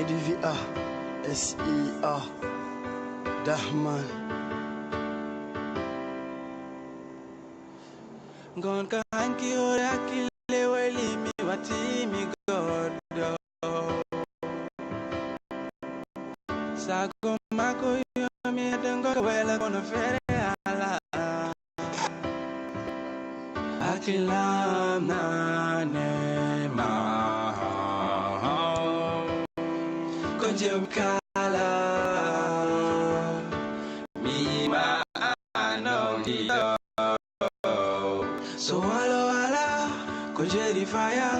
ADVR SER Dahman Gon kanki ora kile weli mi wati mi godo Sago mako yo mi dengo wela kono fere ala Akilam na nema Konje mkala Mi ma anongido So wala konje di fire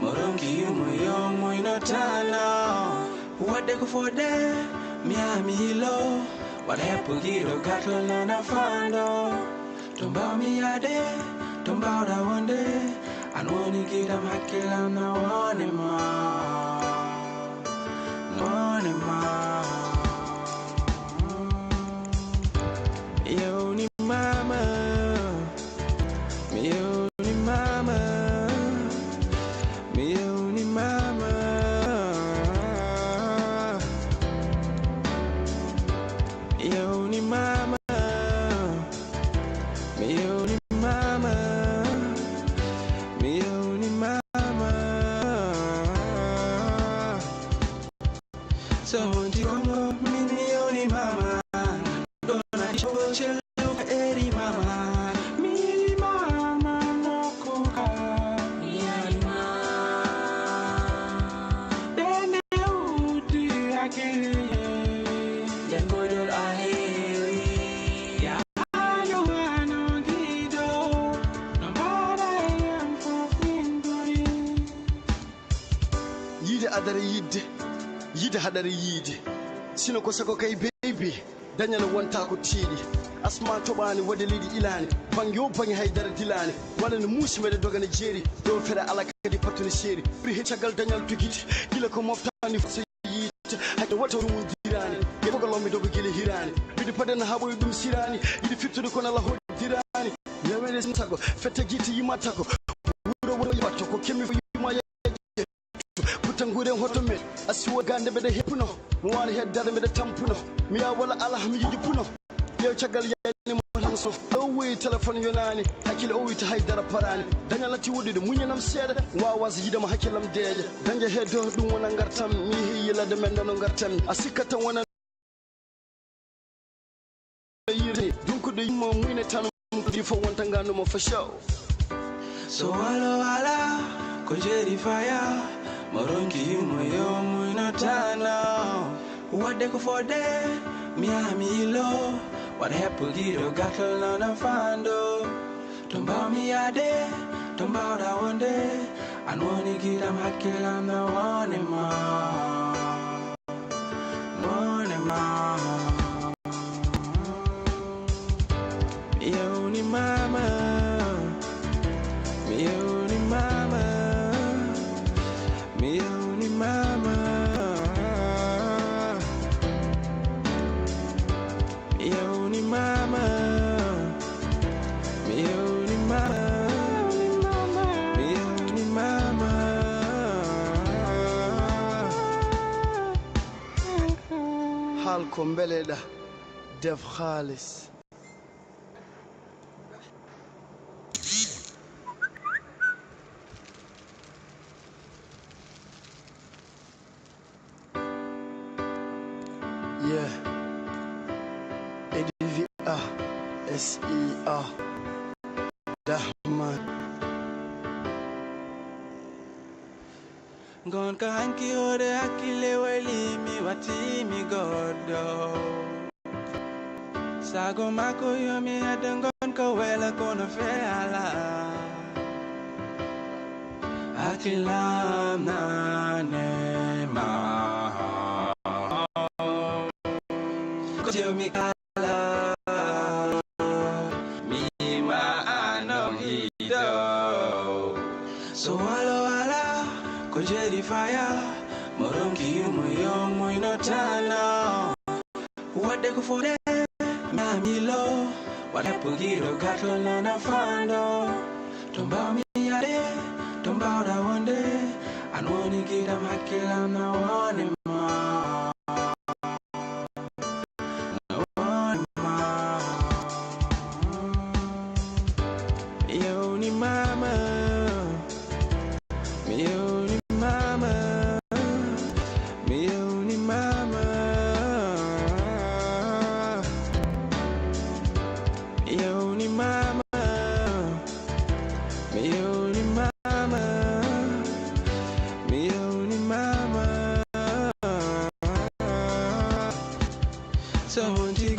Morongi umuyo muinotana What they go for there Miami hilo What happened giro gato na fando Tomba mi ade Tomba da one day I know ni get am hakila na one ma One ma Yo ni mama Yo ni mama Yo ni mama Yo ni mama Yo ni mama Yo ni mama So ndi kongo mimi yo ni mama Dona choche luka eri mama Mili mama nokuka Yani mama Dene udi akili Dengodol ahiri Ya ayo anogido Nambara yam fofindori Yide adare yide Yide hadare yide Sino ko sako kay baby Danyal wonta ko tiidi asma tobani wade lidi ilani bangi bangi haydara dilani wala no musi mede dogane jeri do fere ala kadi patuni seri bri hecagal danyal tugiti gila ko moftani so yita haydo wato rum dirani e bogalo mi dogo gili hirani bidi padana habo dum sirani bidi fittude ko nala hodirani yawede sago fete giti yimata ko wuro yimata ko kemi yima Tangure hoto me asiwo gande be de hepuno wani heddade me de tampuno mi ya wala alhammi yidi puno yow cagal yani mo hanso o wi telephone yonani hakil o wi ta haydara parani dañalati wodde muñanam seeda wawas yidama hakilam deeje danje heddo dum wona ngartam mi hiyilade men no ngartam asikata wona yiri dunko de mo muine tan ko di fo wonta ngano mo fa show so wala ko jeri fire Morongi umuyo muinotana What they go for there Miami hilo What happened giro gato na fando Tomba mi ade Tomba da one day I know ni gira makila na one ma One ma Yo ni mama Yo ni mama Yo ni mama Yo ni mama Yo ni mama Yo ni mama Halkom beleda Def Khalis Yeah, ADVR SER Dahman Gon kanki ore akile weli mi wati mi godo Sago mako yo mi adengon ko wela kono fere ala Akilam na nema Konje mikala Mi ma anongido So wala Konje di fire Morongi umuyo muinotana What they go for there Miami lo What happened giro gato na fando Tomba mi ade Tomba da one day I know ni get am hakila na one ma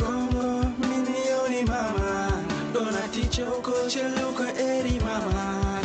Kongo, milioni mama. Dona ticho ko cheluko eri mama.